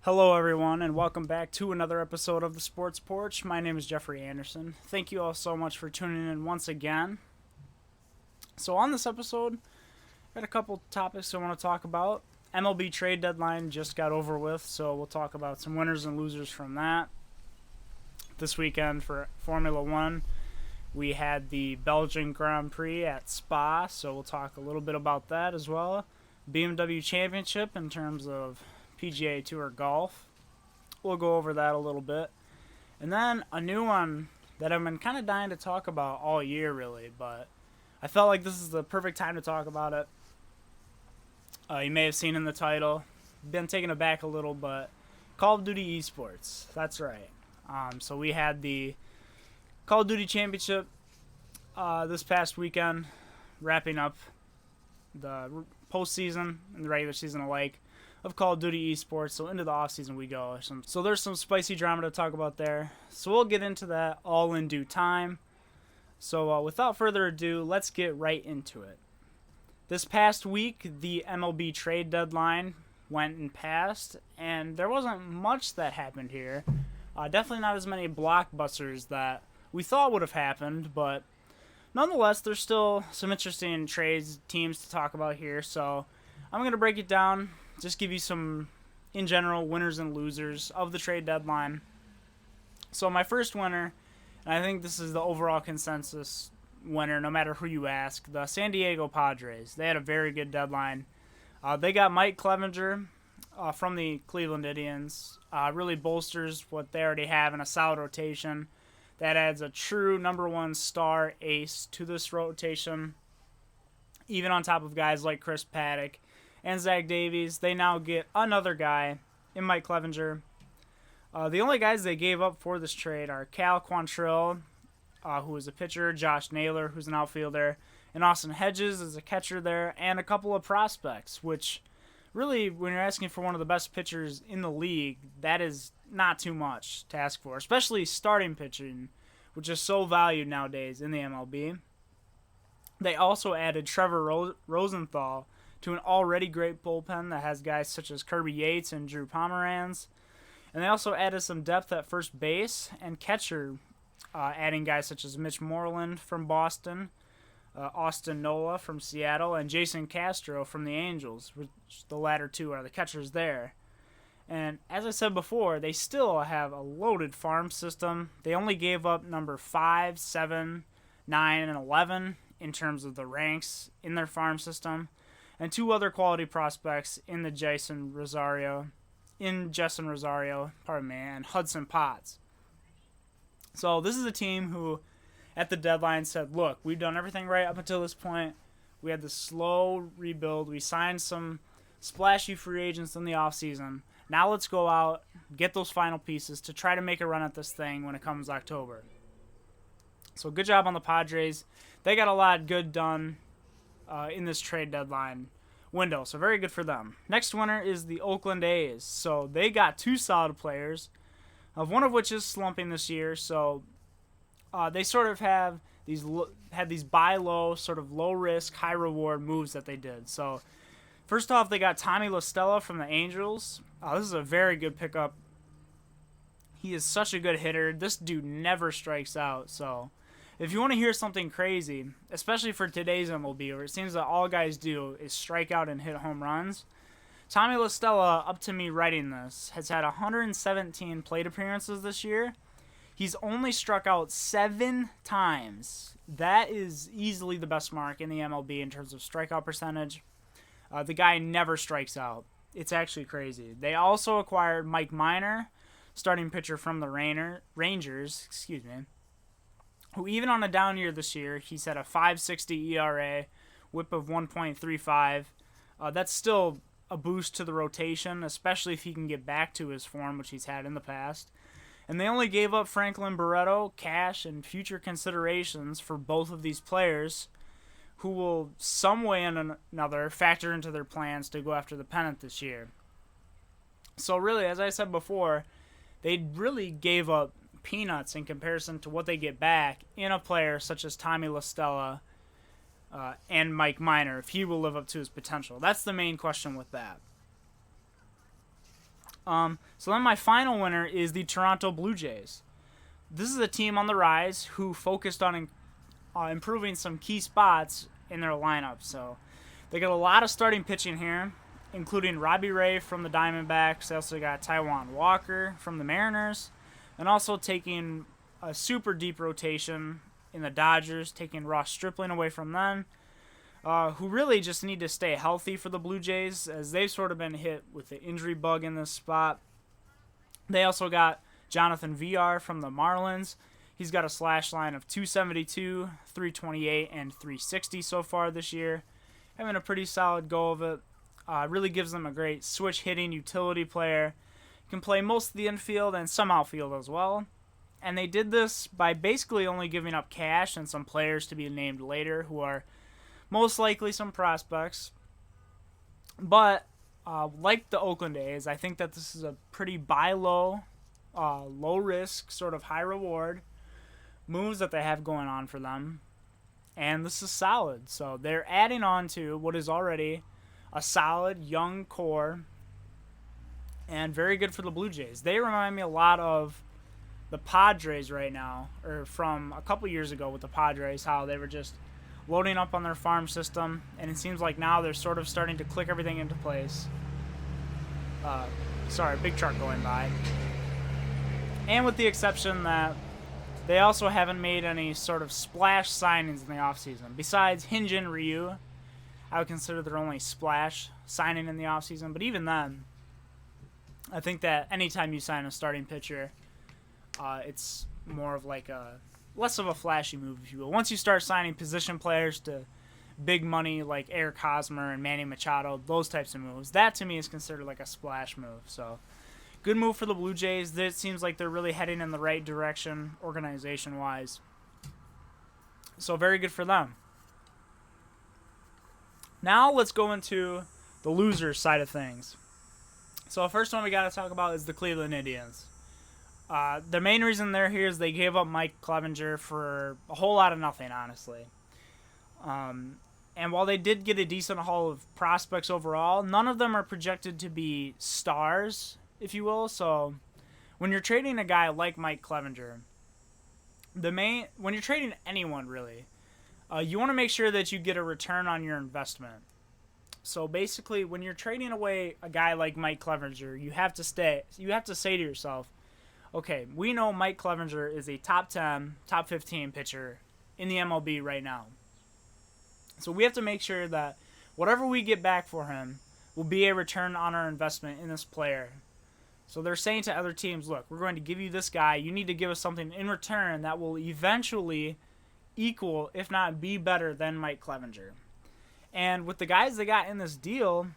Hello, everyone, and welcome back to another episode of the Sports Porch. My name is Jeffrey Anderson. Thank you all so much for tuning in once again. So, on this episode, I got a couple topics I want to talk about. MLB Trade Deadline just got over with, so we'll talk about some winners and losers from that. This weekend for Formula One, we had the Belgian Grand Prix at Spa, so we'll talk a little bit about that as well. BMW Championship in terms of PGA Tour Golf. We'll go over that a little bit. And then a new one that I've been kind of dying to talk about all year, really, but I felt like this is the perfect time to talk about it. You may have seen in the title. Been taken aback a little, but Call of Duty Esports. That's right. So we had the Call of Duty Championship this past weekend, wrapping up the postseason and the regular season alike of Call of Duty Esports. So into the offseason we go. So there's some spicy drama to talk about there. So we'll get into that all in due time. So without further ado, let's get right into it. This past week, the MLB Trade Deadline went and passed, and there wasn't much that happened here. Definitely not as many blockbusters that we thought would have happened, but nonetheless, there's still some interesting trades teams to talk about here. So I'm going to break it down, just give you some, in general, winners and losers of the trade deadline. So my first winner, and I think this is the overall consensus winner, no matter who you ask, the San Diego Padres. They had a very good deadline. They got Mike Clevenger from the Cleveland Indians. Really bolsters what they already have in a solid rotation. That adds a true number one star ace to this rotation. Even on top of guys like Chris Paddock and Zach Davies, they now get another guy in Mike Clevenger. The only guys they gave up for this trade are Cal Quantrill, who is a pitcher, Josh Naylor, who's an outfielder, and Austin Hedges is a catcher there, and a couple of prospects, which really, when you're asking for one of the best pitchers in the league, that is not too much to ask for, especially starting pitching, which is so valued nowadays in the MLB. They also added Trevor Rosenthal to an already great bullpen that has guys such as Kirby Yates and Drew Pomeranz. And they also added some depth at first base and catcher, adding guys such as Mitch Moreland from Boston, Austin Nola from Seattle, and Jason Castro from the Angels, which the latter two are the catchers there. And as I said before, they still have a loaded farm system. They only gave up number 5, 7, 9, and 11 in terms of the ranks in their farm system, and two other quality prospects in Jessen Rosario, and Hudson Potts. So this is a team who, at the deadline, said, look, we've done everything right up until this point. We had the slow rebuild. We signed some splashy free agents in the offseason. Now let's go out, get those final pieces to try to make a run at this thing when it comes October. So good job on the Padres. They got a lot good done in this trade deadline window, so very good for them. Next winner is the Oakland A's. So they got two solid players, one of which is slumping this year. So they sort of have these buy low, sort of low risk, high reward moves that they did. So first off, they got Tommy La Stella from the Angels. This is a very good pickup. He is such a good hitter. This dude never strikes out. So if you want to hear something crazy, especially for today's MLB, where it seems that all guys do is strike out and hit home runs, Tommy La Stella, up to me writing this, has had 117 plate appearances this year. He's only struck out 7 times. That is easily the best mark in the MLB in terms of strikeout percentage. The guy never strikes out. It's actually crazy. They also acquired Mike Minor, starting pitcher from the Rangers, who even on a down year this year, he's had a 5.60 ERA, whip of 1.35. That's still a boost to the rotation, especially if he can get back to his form, which he's had in the past. And they only gave up Franklin Barreto, cash, and future considerations for both of these players, who will some way or another factor into their plans to go after the pennant this year. So really, as I said before, they really gave up peanuts in comparison to what they get back in a player such as Tommy La Stella and Mike Minor, if he will live up to his potential. That's the main question with that. So then my final winner is the Toronto Blue Jays. This is a team on the rise who focused on improving some key spots in their lineup. So they got a lot of starting pitching here, including Robbie Ray from the Diamondbacks. They also got Taijuan Walker from the Mariners, and also taking a super deep rotation in the Dodgers, taking Ross Stripling away from them, who really just need to stay healthy for the Blue Jays, as they've sort of been hit with the injury bug in this spot. They also got Jonathan Villar from the Marlins. He's got a slash line of 272, 328, and 360 so far this year. Having a pretty solid go of it. Really gives them a great switch hitting utility player. Can play most of the infield and some outfield as well. And they did this by basically only giving up cash and some players to be named later who are most likely some prospects. But like the Oakland A's, I think that this is a pretty buy low, low risk, sort of high reward moves that they have going on for them. And this is solid. So they're adding on to what is already a solid young core and very good for the Blue Jays. They remind me a lot of the Padres right now, or from a couple years ago with the Padres, how they were just loading up on their farm system, and it seems like now they're sort of starting to click everything into place. Sorry, big truck going by. And with the exception that they also haven't made any sort of splash signings in the offseason. Besides Hyun-Jin Ryu, I would consider their only splash signing in the offseason. But even then, I think that anytime you sign a starting pitcher, it's more of like less of a flashy move, if you will. Once you start signing position players to big money like Eric Hosmer and Manny Machado, those types of moves, that to me is considered like a splash move. So good move for the Blue Jays. It seems like they're really heading in the right direction organization-wise. So very good for them. Now let's go into the losers side of things. So the first one we got to talk about is the Cleveland Indians. The main reason they're here is they gave up Mike Clevenger for a whole lot of nothing, honestly. And while they did get a decent haul of prospects overall, none of them are projected to be stars, if you will. So when you're trading a guy like Mike Clevenger, when you're trading anyone really, you want to make sure that you get a return on your investment. So basically, when you're trading away a guy like Mike Clevenger, you have to say to yourself, okay, we know Mike Clevenger is a top 10, top 15 pitcher in the MLB right now. So we have to make sure that whatever we get back for him will be a return on our investment in this player. So they're saying to other teams, look, we're going to give you this guy. You need to give us something in return that will eventually equal, if not be better than Mike Clevenger. And with the guys they got in this deal,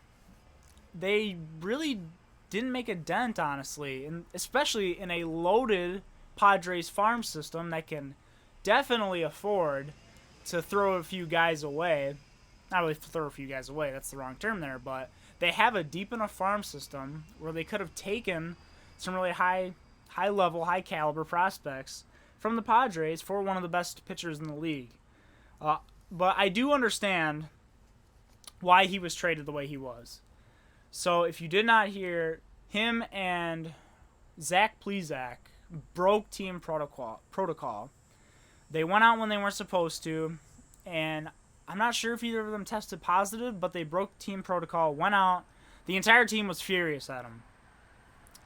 they really didn't make a dent, honestly, and especially in a loaded Padres farm system that can definitely afford to throw a few guys away. Not really throw a few guys away, that's the wrong term there, but they have a deep enough farm system where they could have taken some really high level, high caliber prospects from the Padres for one of the best pitchers in the league. But I do understand why he was traded the way he was. So if you did not hear, him and Zach Plesac broke team protocol. They went out when they weren't supposed to, and I'm not sure if either of them tested positive, but they broke team protocol, went out. The entire team was furious at them.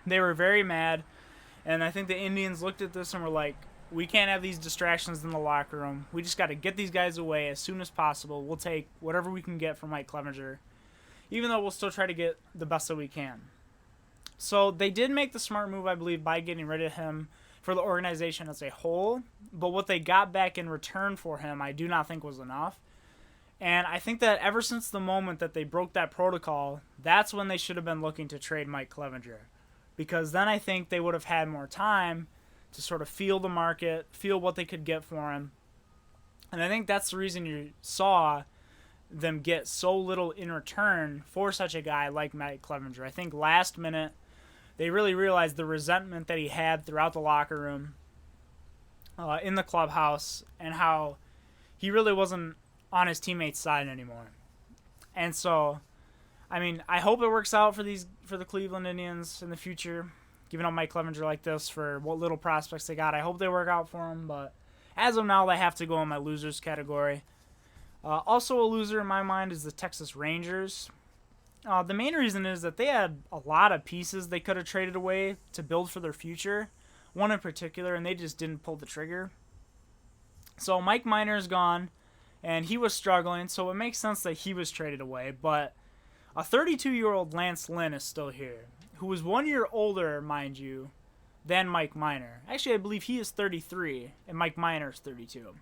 They were very mad, and I think the Indians looked at this and were like, we can't have these distractions in the locker room. We just got to get these guys away as soon as possible. We'll take whatever we can get from Mike Clevenger, even though we'll still try to get the best that we can. So they did make the smart move, I believe, by getting rid of him for the organization as a whole. But what they got back in return for him, I do not think was enough. And I think that ever since the moment that they broke that protocol, that's when they should have been looking to trade Mike Clevenger. Because then I think they would have had more time to sort of feel the market, feel what they could get for him. And I think that's the reason you saw them get so little in return for such a guy like Mike Clevenger. I think last minute, they really realized the resentment that he had throughout the locker room, in the clubhouse, and how he really wasn't on his teammates' side anymore. And so I mean, I hope it works out for the Cleveland Indians in the future. Giving up Mike Clevenger like this for what little prospects they got, I hope they work out for him. But as of now, they have to go in my losers category. Also a loser in my mind is the Texas Rangers. The main reason is that they had a lot of pieces they could have traded away to build for their future. One in particular, and they just didn't pull the trigger. So Mike Minor is gone, and he was struggling, so it makes sense that he was traded away. But a 32-year-old Lance Lynn is still here, who was 1 year older, mind you, than Mike Minor. Actually, I believe he is 33, and Mike Minor is 32.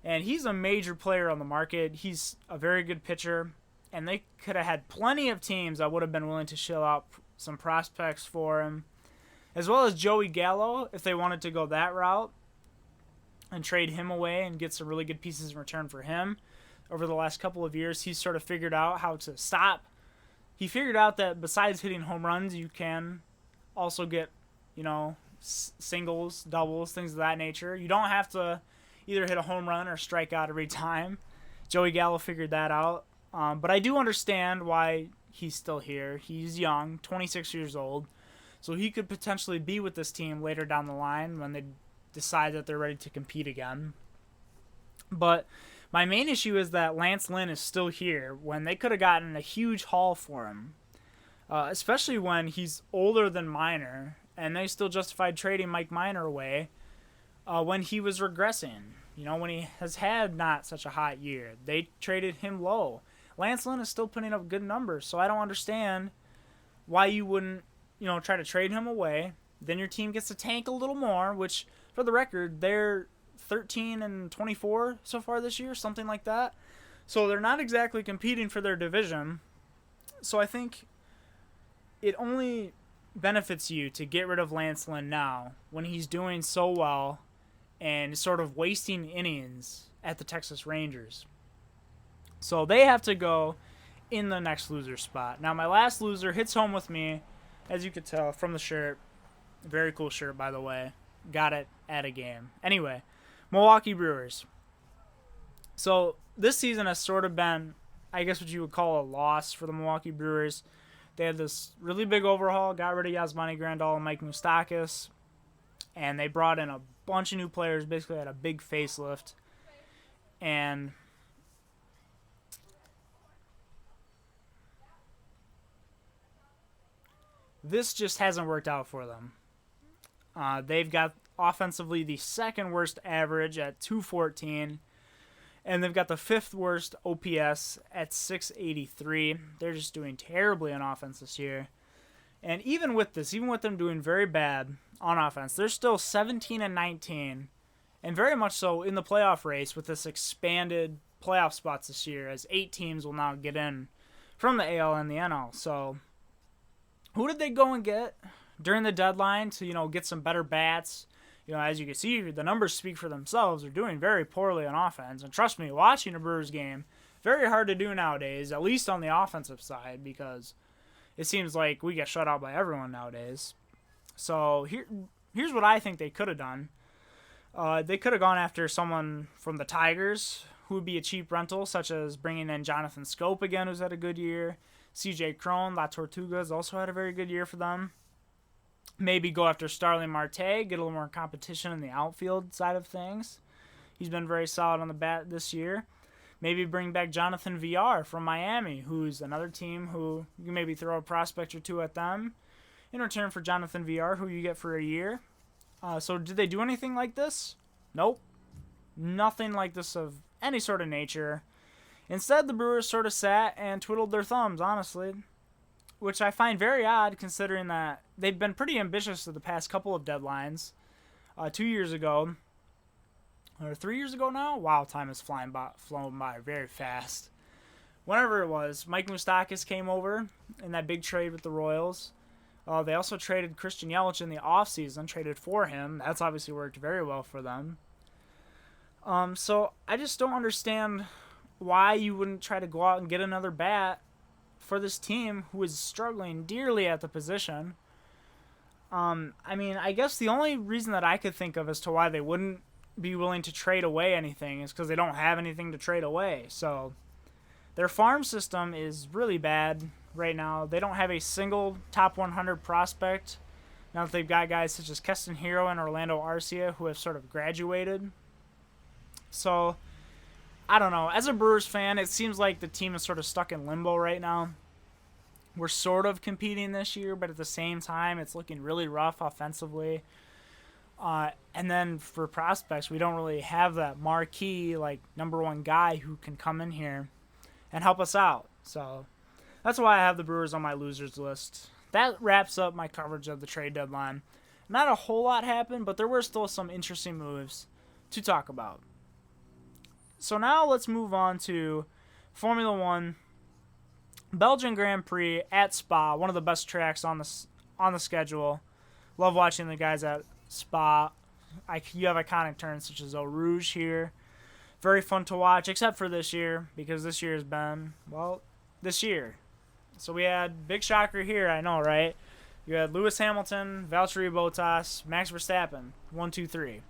And he's a major player on the market. He's a very good pitcher, and they could have had plenty of teams that would have been willing to shell out some prospects for him, as well as Joey Gallo, if they wanted to go that route and trade him away and get some really good pieces in return for him. Over the last couple of years, he's sort of figured out how to stop. He figured out that besides hitting home runs, you can also get, singles, doubles, things of that nature. You don't have to either hit a home run or strike out every time. Joey Gallo figured that out. But I do understand why he's still here. He's young, 26 years old. So he could potentially be with this team later down the line when they decide that they're ready to compete again. But my main issue is that Lance Lynn is still here when they could have gotten a huge haul for him. Especially when he's older than Minor, and they still justified trading Mike Minor away when he was regressing. When he has had not such a hot year. They traded him low. Lance Lynn is still putting up good numbers, so I don't understand why you wouldn't, try to trade him away. Then your team gets to tank a little more, which, for the record, they're 13-24 so far this year, something like that. So they're not exactly competing for their division. So I think it only benefits you to get rid of Lance Lynn now when he's doing so well and sort of wasting innings at the Texas Rangers. So they have to go in the next loser spot. Now, my last loser hits home with me, as you could tell from the shirt. Very cool shirt, by the way. Got it at a game. Anyway, Milwaukee Brewers. So this season has sort of been, I guess what you would call a loss for the Milwaukee Brewers. They had this really big overhaul, got rid of Yasmani Grandal and Mike Moustakas, and they brought in a bunch of new players, basically had a big facelift. And this just hasn't worked out for them. They've got offensively the second worst average at 214, and they've got the fifth worst OPS at 683. They're just doing terribly on offense this year. And even with them doing very bad on offense, they're still 17-19, and very much so in the playoff race with this expanded playoff spots this year, as 8 teams will now get in from the AL and the NL. So who did they go and get during the deadline to, get some better bats? As you can see, the numbers speak for themselves. They're doing very poorly on offense. And trust me, watching a Brewers game, very hard to do nowadays, at least on the offensive side, because it seems like we get shut out by everyone nowadays. So here's what I think they could have done. They could have gone after someone from the Tigers who would be a cheap rental, such as bringing in Jonathan Scope again, who's had a good year. CJ Cron, La Tortuga's also had a very good year for them. Maybe go after Starling Marte, get a little more competition in the outfield side of things. He's been very solid on the bat this year. Maybe bring back Jonathan Villar from Miami, who's another team who you maybe throw a prospect or two at them in return for Jonathan Villar, who you get for a year. So did they do anything like this? Nope. Nothing like this of any sort of nature. Instead, the Brewers sort of sat and twiddled their thumbs, honestly, which I find very odd considering that they've been pretty ambitious at the past couple of deadlines. 2 years ago, or 3 years ago now? Wow, time is flown by very fast. Whenever it was, Mike Moustakas came over in that big trade with the Royals. They also traded Christian Yelich in the offseason, traded for him. That's obviously worked very well for them. So I just don't understand why you wouldn't try to go out and get another bat for this team who is struggling dearly at the position. I guess the only reason that I could think of as to why they wouldn't be willing to trade away anything is because they don't have anything to trade away. So Their farm system is really bad right now. They don't have a single top 100 prospect. Now that they've got guys such as Keston Hero and Orlando Arcia who have sort of graduated. So, I don't know. As a Brewers fan, it seems like the team is sort of stuck in limbo right now. We're sort of competing this year, but at the same time, it's looking really rough offensively. And then for prospects, we don't really have that marquee, like, number one guy who can come in here and help us out. So that's why I have the Brewers on my losers list. That wraps up my coverage of the trade deadline. Not a whole lot happened, but there were still some interesting moves to talk about. So now let's move on to Formula One, Belgian Grand Prix at Spa, one of the best tracks on the schedule. Love watching the guys at Spa. You have iconic turns such as Eau Rouge here. Very fun to watch, except for this year, because this year has been, well, this year. So we had, big shocker here, I know, right? You had Lewis Hamilton, Valtteri Bottas, Max Verstappen, 1, 2, 3.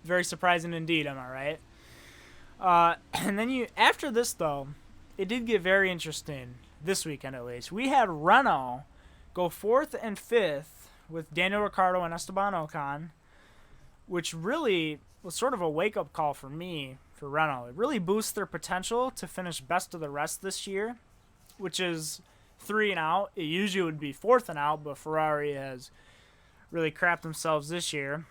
Very surprising indeed, am I right? And then after this, though, it did get very interesting, this weekend at least. We had Renault go 4th and 5th with Daniel Ricciardo and Esteban Ocon, which really was sort of a wake-up call for me for Renault. It really boosts their potential to finish best of the rest this year, which is 3 and out. It usually would be 4th and out, but Ferrari has really crapped themselves this year.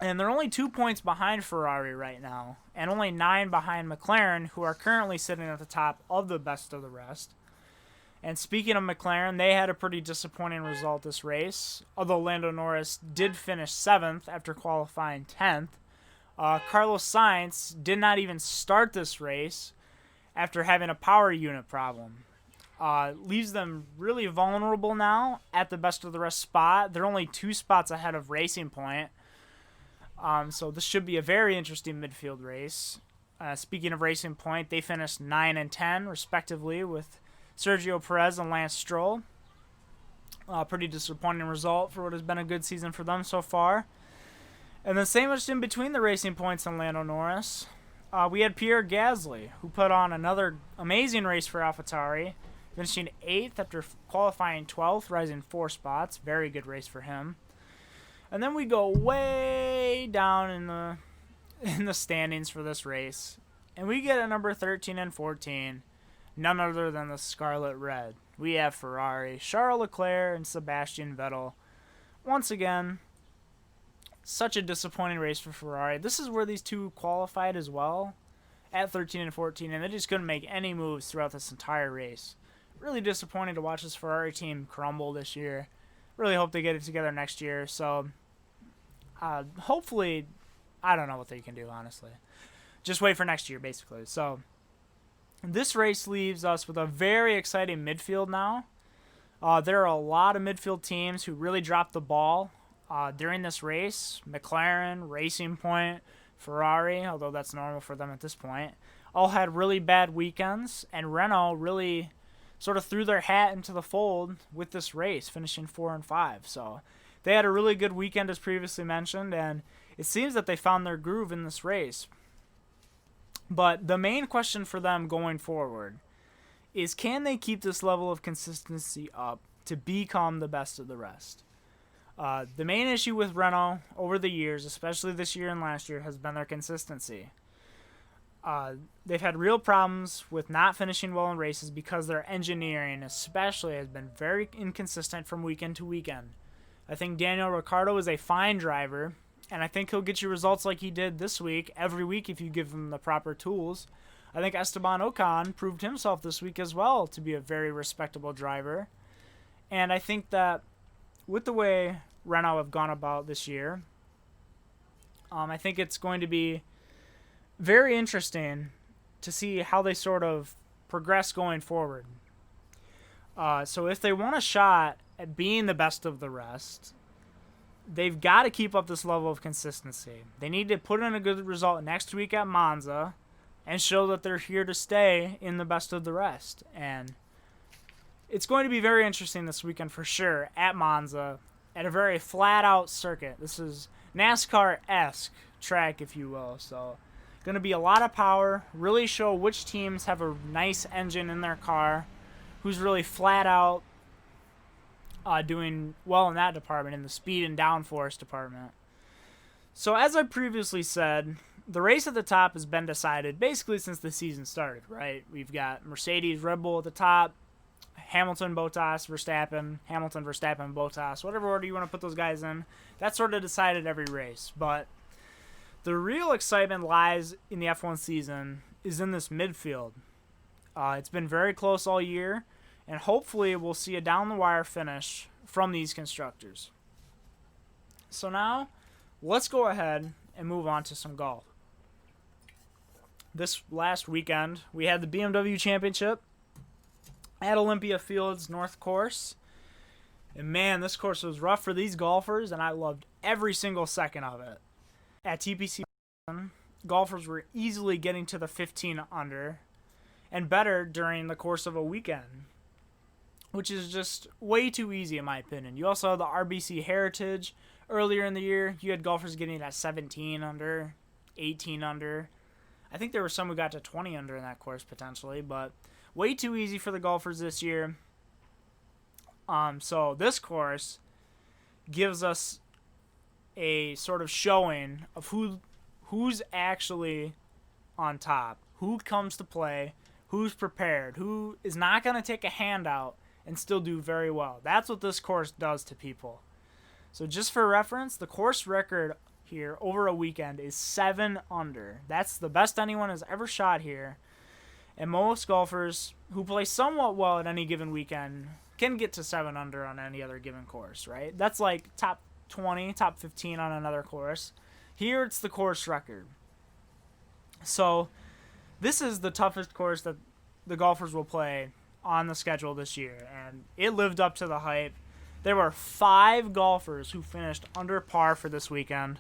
And they're only 2 points behind Ferrari right now, and only 9 behind McLaren, who are currently sitting at the top of the best of the rest. And speaking of McLaren, they had a pretty disappointing result this race, although Lando Norris did finish 7th after qualifying 10th. Carlos Sainz did not even start this race after having a power unit problem. Leaves them really vulnerable now at the best of the rest spot. They're only 2 spots ahead of Racing Point. So this should be a very interesting midfield race. Speaking of Racing Point, they finished 9 and 10 respectively with Sergio Perez and Lance Stroll. Pretty disappointing result for what has been a good season for them so far. And then sandwiched in between the Racing Points and Lando Norris, we had Pierre Gasly, who put on another amazing race for AlphaTauri, finishing 8th after qualifying 12th, rising 4 spots. Very good race for him. And then we go way down in the standings for this race, and we get at number 13 and 14, none other than the Scarlet Red. We have Ferrari, Charles Leclerc, and Sebastian Vettel. Once again, such a disappointing race for Ferrari. This is where these two qualified as well, at 13 and 14, and they just couldn't make any moves throughout this entire race. Really disappointing to watch this Ferrari team crumble this year. Really hope they get it together next year. So, hopefully, I don't know what they can do, honestly. Just wait for next year, basically. So, this race leaves us with a very exciting midfield now. There are a lot of midfield teams who really dropped the ball during this race. McLaren, Racing Point, Ferrari, although that's normal for them at this point, all had really bad weekends, and Renault really sort of threw their hat into the fold with this race, finishing 4 and 5. So they had a really good weekend, as previously mentioned, and it seems that they found their groove in this race. But the main question for them going forward is, can they keep this level of consistency up to become the best of the rest? The main issue with Renault over the years, especially this year and last year, has been their consistency. They've had real problems with not finishing well in races because their engineering especially has been very inconsistent from weekend to weekend. I think Daniel Ricciardo is a fine driver, and I think he'll get you results like he did this week, every week if you give him the proper tools. I think Esteban Ocon proved himself this week as well to be a very respectable driver. And I think that with the way Renault have gone about this year, I think it's going to be very interesting to see how they sort of progress going forward. So if they want a shot at being the best of the rest, they've got to keep up this level of consistency. They need to put in a good result next week at Monza and show that they're here to stay in the best of the rest. And it's going to be very interesting this weekend for sure at Monza, at a very flat-out circuit. This is NASCAR-esque track, if you will. So Going to be a lot of power, really show which teams have a nice engine in their car, who's really flat out doing well in that department, in the speed and downforce department. So as I previously said, the race at the top has been decided basically since the season started, right? We've got Mercedes, Red Bull at the top, Hamilton, Bottas, Verstappen, Hamilton, Verstappen, Bottas, whatever order you want to put those guys in. That's sort of decided every race. But the real excitement lies in the F1 season is in this midfield. It's been very close all year, and hopefully we'll see a down-the-wire finish from these constructors. So now, let's go ahead and move on to some golf. This last weekend, we had the BMW Championship at Olympia Fields North Course. And man, this course was rough for these golfers, and I loved every single second of it. At TPC, golfers were easily getting to the 15 under and better during the course of a weekend, which is just way too easy in my opinion. You also have the RBC Heritage. Earlier in the year, you had golfers getting at 17 under, 18 under. I think there were some who got to 20 under in that course potentially, but way too easy for the golfers this year. So this course gives us a sort of showing of who's actually on top, who comes to play, who's prepared, who is not going to take a handout and still do very well. That's what this course does to people. So just for reference, the course record here over a weekend is 7 under. That's the best anyone has ever shot here. And most golfers who play somewhat well at any given weekend can get to 7 under on any other given course, right? That's like top 20, top 15 on another course. Here it's the course record. So this is the toughest course that the golfers will play on the schedule this year, and it lived up to the hype. There were 5 golfers who finished under par for this weekend,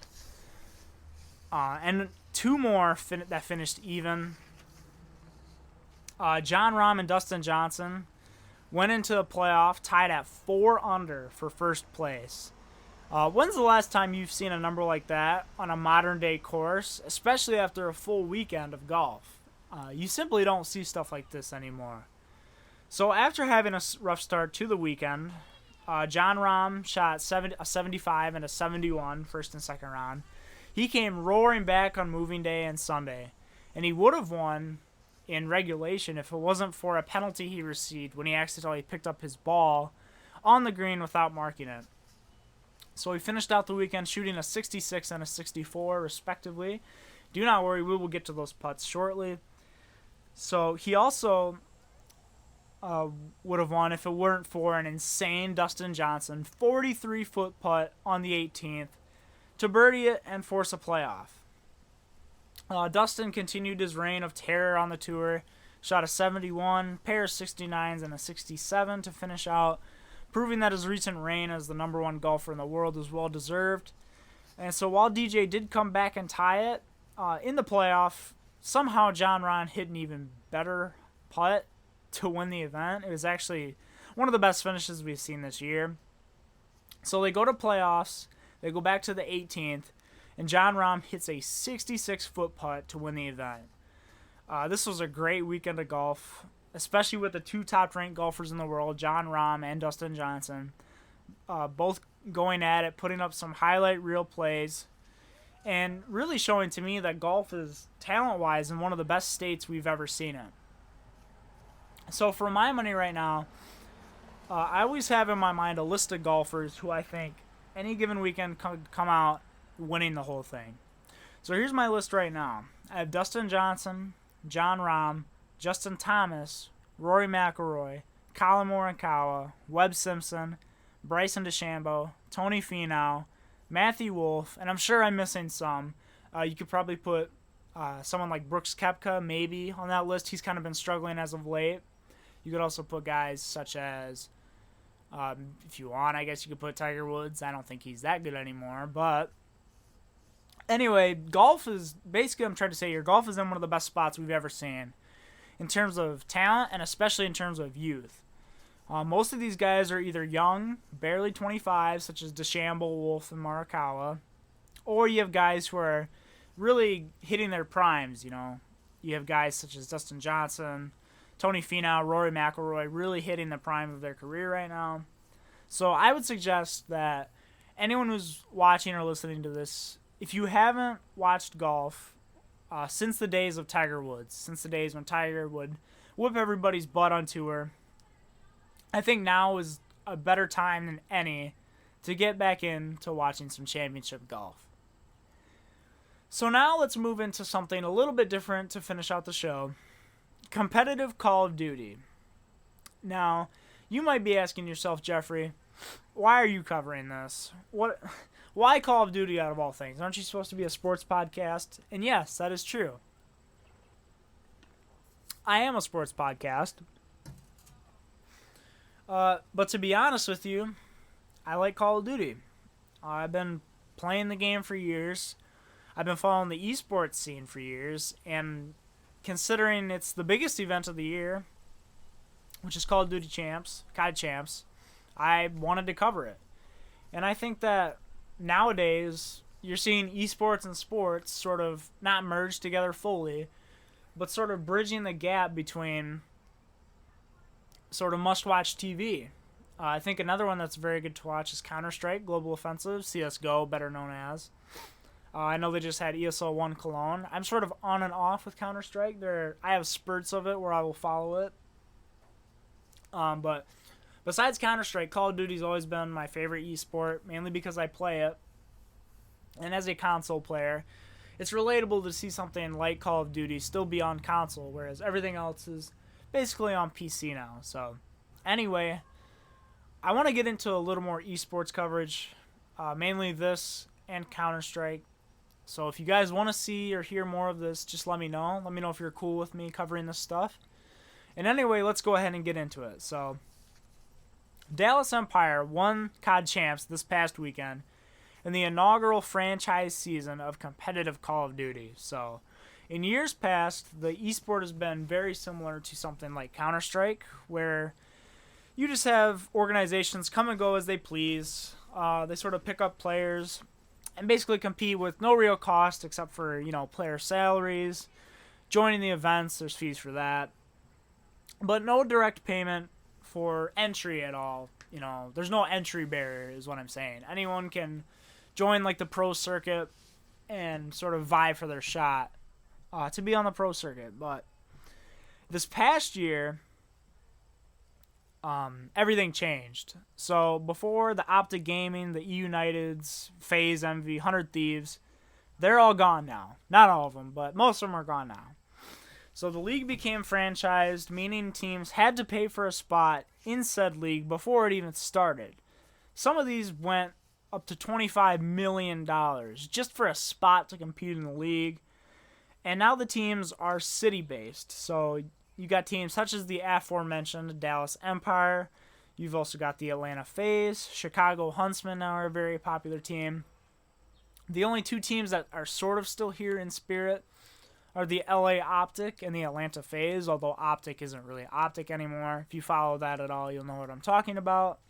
and 2 more that finished even. Jon Rahm and Dustin Johnson went into the playoff tied at 4 under for first place. When's the last time you've seen a number like that on a modern-day course, especially after a full weekend of golf? You simply don't see stuff like this anymore. So after having a rough start to the weekend, Jon Rahm shot a 75 and a 71 first and second round. He came roaring back on moving day and Sunday, and he would have won in regulation if it wasn't for a penalty he received when he accidentally picked up his ball on the green without marking it. So he finished out the weekend shooting a 66 and a 64 respectively. Do not worry, we will get to those putts shortly. So he also would have won if it weren't for an insane Dustin Johnson 43-foot putt on the 18th to birdie it and force a playoff. Dustin continued his reign of terror on the tour, shot a 71, pair of 69s, and a 67 to finish out, proving that his recent reign as the number 1 golfer in the world is well deserved. And so while DJ did come back and tie it, in the playoff, somehow Jon Rahm hit an even better putt to win the event. It was actually one of the best finishes we've seen this year. So they go to playoffs, they go back to the 18th, and Jon Rahm hits a 66-foot putt to win the event. This was a great weekend of golf, especially with the 2 top-ranked golfers in the world, Jon Rahm and Dustin Johnson, both going at it, putting up some highlight reel plays, and really showing to me that golf is, talent-wise, in one of the best states we've ever seen it. So for my money right now, I always have in my mind a list of golfers who I think any given weekend come out winning the whole thing. So here's my list right now. I have Dustin Johnson, Jon Rahm, Justin Thomas, Rory McIlroy, Collin Morikawa, Webb Simpson, Bryson DeChambeau, Tony Finau, Matthew Wolff, and I'm sure I'm missing some. You could probably put someone like Brooks Koepka maybe on that list. He's kind of been struggling as of late. You could also put guys such as, if you want, I guess you could put Tiger Woods. I don't think he's that good anymore. But anyway, golf is, basically I'm trying to say here, golf is in one of the best spots we've ever seen in terms of talent and especially in terms of youth. Most of these guys are either young, barely 25, such as DeChambeau, Wolff, and Morikawa, or you have guys who are really hitting their primes. You have guys such as Dustin Johnson, Tony Finau, Rory McIlroy really hitting the prime of their career right now. So I would suggest that anyone who's watching or listening to this, if you haven't watched golf since the days of Tiger Woods, since the days when Tiger would whip everybody's butt on tour, I think now is a better time than any to get back into watching some championship golf. So now let's move into something a little bit different to finish out the show. Competitive Call of Duty. Now, you might be asking yourself, Jeffrey, why are you covering this? Why Call of Duty out of all things? Aren't you supposed to be a sports podcast? And yes, that is true. I am a sports podcast. But to be honest with you, I like Call of Duty. I've been playing the game for years. I've been following the esports scene for years, and considering it's the biggest event of the year, which is Call of Duty Champs, COD Champs, I wanted to cover it. And I think that nowadays you're seeing esports and sports sort of not merge together fully, but sort of bridging the gap between sort of must-watch TV. I think another one that's very good to watch is Counter-Strike Global Offensive, CSGO, better known as. I know they just had ESL 1 Cologne. I'm sort of on and off with Counter-Strike. I have spurts of it where I will follow it. But besides Counter-Strike, Call of Duty's always been my favorite esport, mainly because I play it. And as a console player, it's relatable to see something like Call of Duty still be on console, whereas everything else is basically on PC now. So anyway, I want to get into a little more esports coverage, mainly this and Counter-Strike. So if you guys want to see or hear more of this, just let me know. Let me know if you're cool with me covering this stuff. And anyway, let's go ahead and get into it. So Dallas Empire won COD Champs this past weekend in the inaugural franchise season of competitive Call of Duty. So in years past, the esport has been very similar to something like Counter-Strike, where you just have organizations come and go as they please. They sort of pick up players and basically compete with no real cost except for, player salaries, joining the events, there's fees for that. But no direct payment for entry at all. There's no entry barrier is what I'm saying. Anyone can join like the pro circuit and sort of vie for their shot to be on the pro circuit. But this past year, everything changed. So before the Optic Gaming, the E-Uniteds, FaZe, Envy, 100 Thieves, they're all gone now. Not all of them, but most of them are gone now. So the league became franchised, meaning teams had to pay for a spot in said league before it even started. Some of these went up to $25 million just for a spot to compete in the league. And now the teams are city-based. So you got teams such as the aforementioned Dallas Empire. You've also got the Atlanta FaZe. Chicago Huntsmen now are a very popular team. The only two teams that are sort of still here in spirit are the LA Optic and the Atlanta FaZe, although Optic isn't really Optic anymore. If you follow that at all, you'll know what I'm talking about.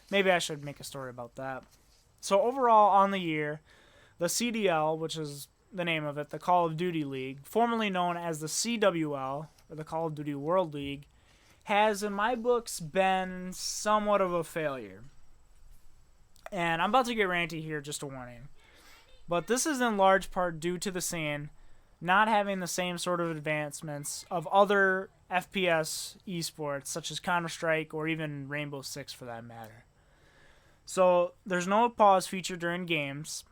Maybe I should make a story about that. So overall on the year, the CDL, which is the name of it, the Call of Duty League, formerly known as the CWL, or the Call of Duty World League, has, in my books, been somewhat of a failure. And I'm about to get ranty here, just a warning. But this is in large part due to the scene not having the same sort of advancements of other FPS esports, such as Counter-Strike or even Rainbow Six for that matter. So there's no pause feature during games.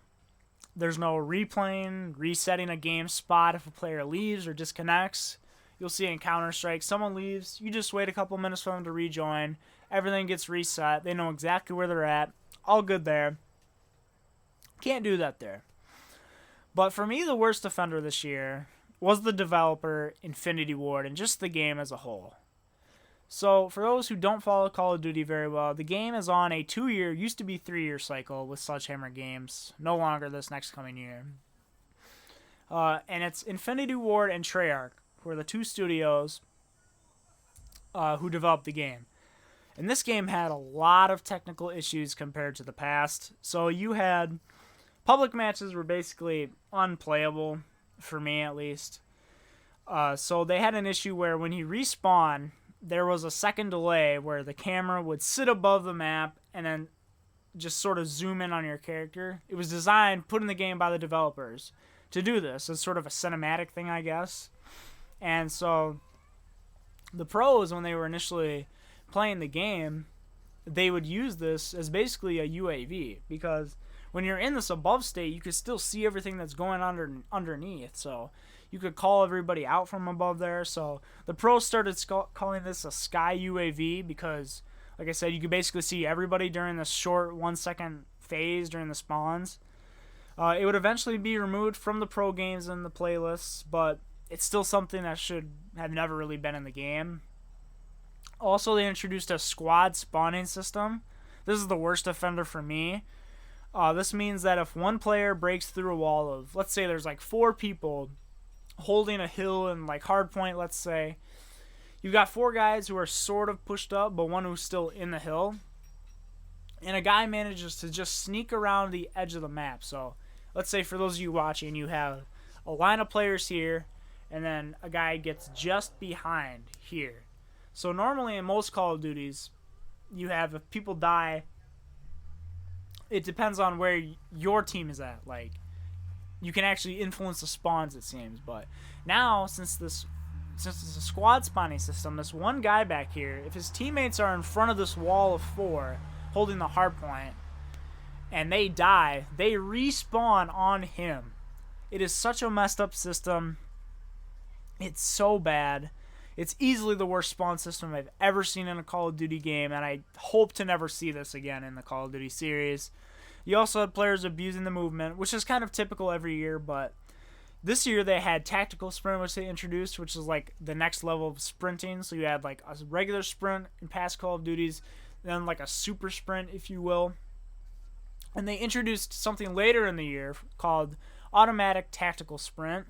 There's no replaying, resetting a game spot if a player leaves or disconnects. You'll see in Counter-Strike, someone leaves, you just wait a couple minutes for them to rejoin, everything gets reset, they know exactly where they're at, all good there. Can't do that there. But for me, the worst offender this year was the developer, Infinity Ward, and just the game as a whole. So, for those who don't follow Call of Duty very well, the game is on a 2-year, used to be 3-year cycle with Sledgehammer Games, no longer this next coming year. And it's Infinity Ward and Treyarch, who are the two studios who developed the game. And this game had a lot of technical issues compared to the past. So you had public matches were basically unplayable, for me at least. So they had an issue where when you respawn, there was a second delay where the camera would sit above the map and then just sort of zoom in on your character. It was designed, put in the game by the developers to do this. It's sort of a cinematic thing, I guess. And so the pros, when they were initially playing the game, they would use this as basically a UAV, because when you're in this above state, you could still see everything that's going underneath. So you could call everybody out from above there. So the pros started calling this a sky UAV because, like I said, you could basically see everybody during this short 1 second phase during the spawns. It would eventually be removed from the pro games and the playlists, but it's still something that should have never really been in the game. Also, they introduced a squad spawning system. This is the worst offender for me. This means that if one player breaks through a wall of, let's say there's like 4 people holding a hill and like hardpoint, let's say, you've got 4 guys who are sort of pushed up, but one who's still in the hill. And a guy manages to just sneak around the edge of the map. So let's say for those of you watching, you have a line of players here, and then a guy gets just behind here. So normally in most Call of Duties, you have, if people die, it depends on where your team is at. Like, you can actually influence the spawns, it seems. But now, since it's a squad spawning system, this one guy back here, if his teammates are in front of this wall of 4 holding the hardpoint and they die, they respawn on him. It is such a messed up system. It's so bad. It's easily the worst spawn system I've ever seen in a Call of Duty game, and I hope to never see this again in the Call of Duty series. You also had players abusing the movement, which is kind of typical every year, but this year they had tactical sprint, which they introduced, which is like the next level of sprinting. So you had like a regular sprint in past Call of Duties, then like a super sprint, if you will. And they introduced something later in the year called automatic tactical sprint,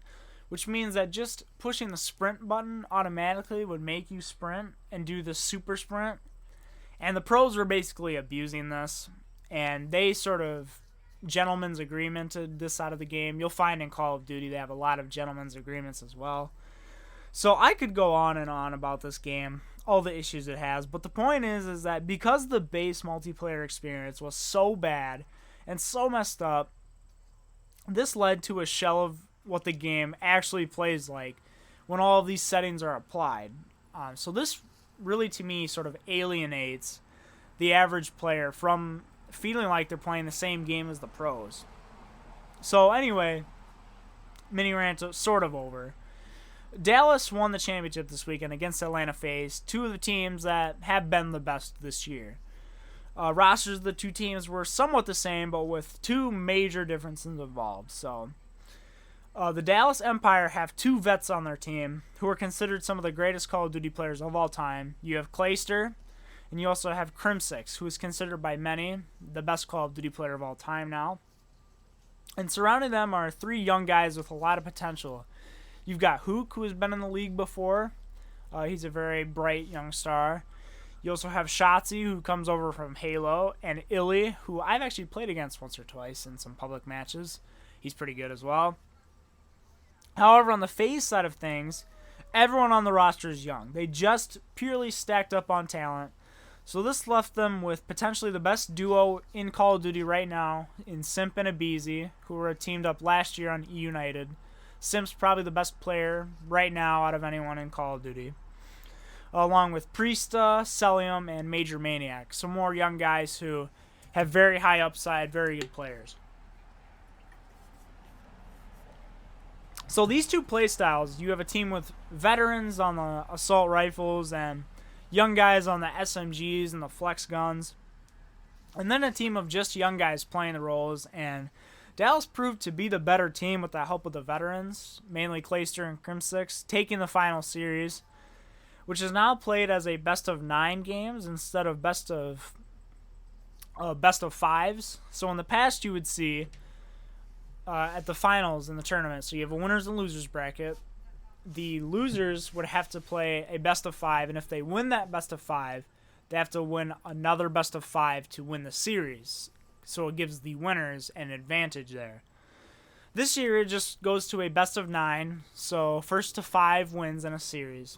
which means that just pushing the sprint button automatically would make you sprint and do the super sprint. And the pros were basically abusing this, and they sort of gentleman's agreemented this side of the game. You'll find in Call of Duty they have a lot of gentleman's agreements as well. So I could go on and on about this game, all the issues it has, but the point is that because the base multiplayer experience was so bad and so messed up, this led to a shell of what the game actually plays like when all of these settings are applied. So this really, to me, sort of alienates the average player from feeling like they're playing the same game as the pros. So anyway, mini rant sort of over. Dallas won the championship this weekend against Atlanta FaZe, 2 of the teams that have been the best this year. Rosters of the 2 teams were somewhat the same, but with 2 major differences involved. So the Dallas Empire have 2 vets on their team who are considered some of the greatest Call of Duty players of all time. You have Clayster, and you also have Crimsix, who is considered by many the best Call of Duty player of all time now. And surrounding them are 3 young guys with a lot of potential. You've got Hook, who has been in the league before. He's a very bright young star. You also have Shotzi, who comes over from Halo, and Illy, who I've actually played against once or twice in some public matches. He's pretty good as well. However, on the FaZe side of things, everyone on the roster is young. They just purely stacked up on talent. So this left them with potentially the best duo in Call of Duty right now in Simp and Abizi, who were teamed up last year on E-United. Simp's probably the best player right now out of anyone in Call of Duty, along with Priesta, Celium, and Major Maniac. Some more young guys who have very high upside, very good players. So these 2 playstyles, you have a team with veterans on the assault rifles and young guys on the SMGs and the flex guns, and then a team of just young guys playing the roles. And Dallas proved to be the better team with the help of the veterans, mainly Clayster and Crimsix, taking the final series, which is now played as a best-of-9 games instead of best-of-5s. So in the past, you would see at the finals in the tournament, so you have a winners and losers bracket. The losers would have to play a best-of-5, and if they win that best-of-5, they have to win another best-of-5 to win the series. so it gives the winners an advantage there. This year, it just goes to a best of 9, so first to 5 wins in a series.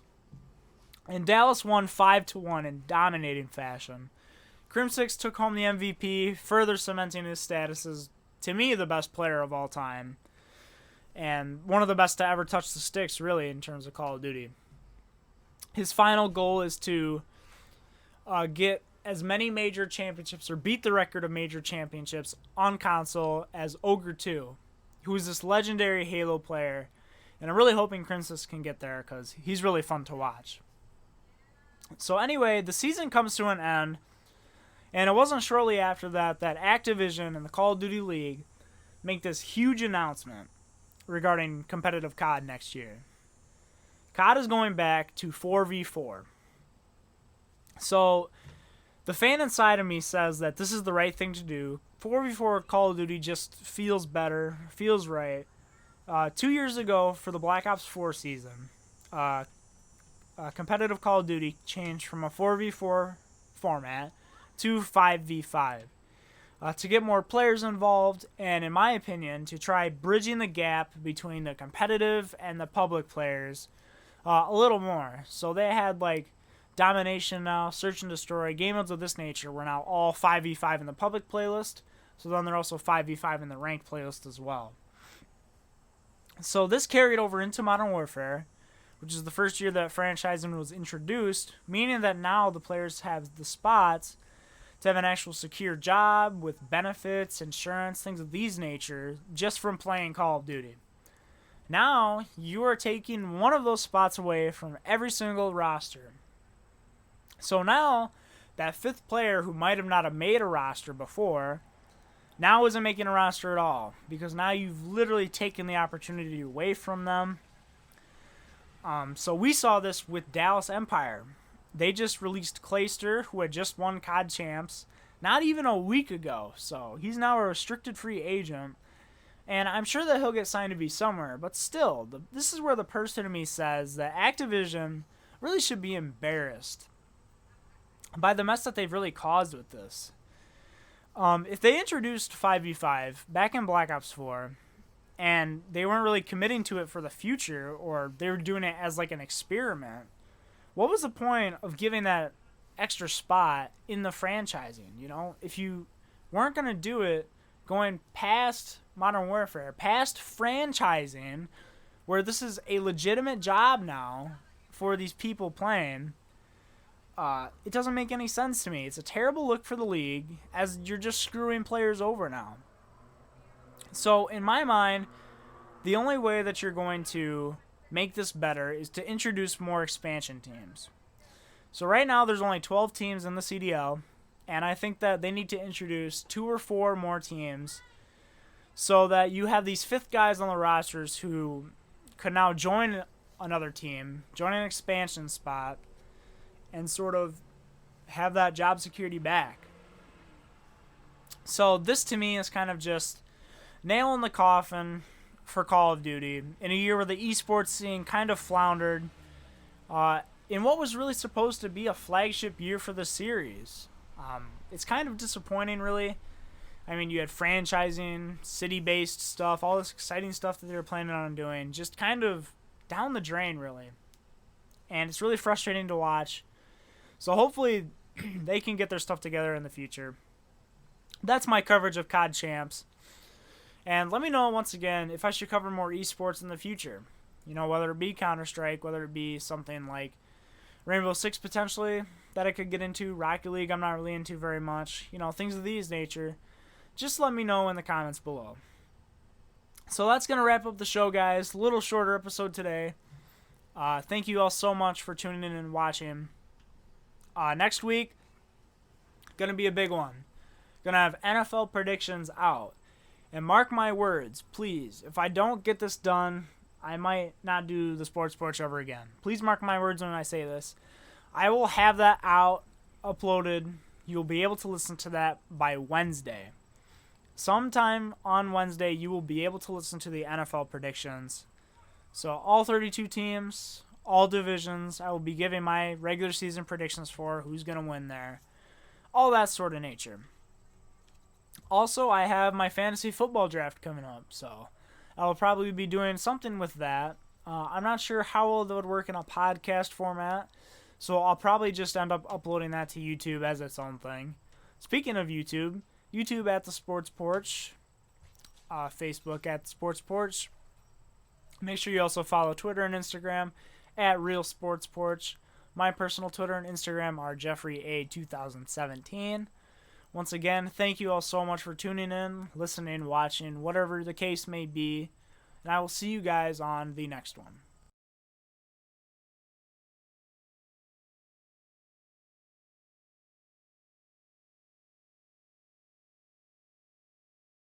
And Dallas won 5-1 in dominating fashion. Crimsix took home the MVP, further cementing his status as, to me, the best player of all time. And one of the best to ever touch the sticks, really, in terms of Call of Duty. His final goal is to get as many major championships, or beat the record of major championships on console as Ogre 2, who is this legendary Halo player. And I'm really hoping Crimsix can get there because he's really fun to watch. So anyway, the season comes to an end. And it wasn't shortly after that Activision and the Call of Duty League make this huge announcement regarding competitive COD next year. COD is going back to 4v4. So the fan inside of me says that this is the right thing to do. 4v4 Call of Duty just feels better, feels right. 2 years ago for the Black Ops 4 season, competitive Call of Duty changed from a 4v4 format to 5v5 to get more players involved, and in my opinion, to try bridging the gap between the competitive and the public players a little more. So they had like Domination now, Search and Destroy, game modes of this nature were now all 5v5 in the public playlist, so then they're also 5v5 in the ranked playlist as well. So this carried over into Modern Warfare, which is the first year that franchising was introduced, meaning that now the players have the spots to have an actual secure job with benefits, insurance, things of these nature, just from playing Call of Duty. Now, you are taking one of those spots away from every single roster. So now, that 5th player who might have not have made a roster before, now isn't making a roster at all, because now you've literally taken the opportunity away from them. So we saw this with Dallas Empire. They just released Clayster, who had just won COD Champs, not even a week ago. So he's now a restricted free agent. And I'm sure that he'll get signed to be somewhere. But still, this is where the person in me says that Activision really should be embarrassed by the mess that they've really caused with this. If they introduced 5v5 back in Black Ops 4, and they weren't really committing to it for the future, or they were doing it as like an experiment, what was the point of giving that extra spot in the franchising? You know, if you weren't going to do it going past Modern Warfare, past franchising, where this is a legitimate job now for these people playing, it doesn't make any sense to me. It's a terrible look for the league, as you're just screwing players over now. So in my mind, the only way that you're going to make this better is to introduce more expansion teams. So right now there's only 12 teams in the CDL, and I think that they need to introduce 2 or 4 more teams so that you have these 5th guys on the rosters who could now join another team, join an expansion spot, and sort of have that job security back. So this to me is kind of just nail in the coffin for Call of Duty in a year where the esports scene kind of floundered in what was really supposed to be a flagship year for the series. It's kind of disappointing, really. I mean, you had franchising, city-based stuff, all this exciting stuff that they were planning on doing, just kind of down the drain, really. And it's really frustrating to watch. So hopefully they can get their stuff together in the future. That's my coverage of COD Champs. And let me know, once again, if I should cover more esports in the future. You know, whether it be Counter-Strike, whether it be something like Rainbow Six potentially that I could get into. Rocket League I'm not really into very much. You know, things of these nature. Just let me know in the comments below. So that's going to wrap up the show, guys. A little shorter episode today. Thank you all so much for tuning in and watching. Next week, going to be a big one. Going to have NFL predictions out. And mark my words, please, if I don't get this done, I might not do the Sports Porch ever again. Please mark my words when I say this. I will have that out, uploaded. You'll be able to listen to that by Wednesday. Sometime on Wednesday, you will be able to listen to the NFL predictions. So all 32 teams, all divisions, I will be giving my regular season predictions for who's going to win there. All that sort of nature. Also, I have my fantasy football draft coming up, so I'll probably be doing something with that. I'm not sure how well that would work in a podcast format, so I'll probably just end up uploading that to YouTube as its own thing. Speaking of YouTube, YouTube at the Sports Porch, Facebook at the Sports Porch. Make sure you also follow Twitter and Instagram at Real Sports Porch. My personal Twitter and Instagram are JeffreyA2017. Once again, thank you all so much for tuning in, listening, watching, whatever the case may be. And I will see you guys on the next one.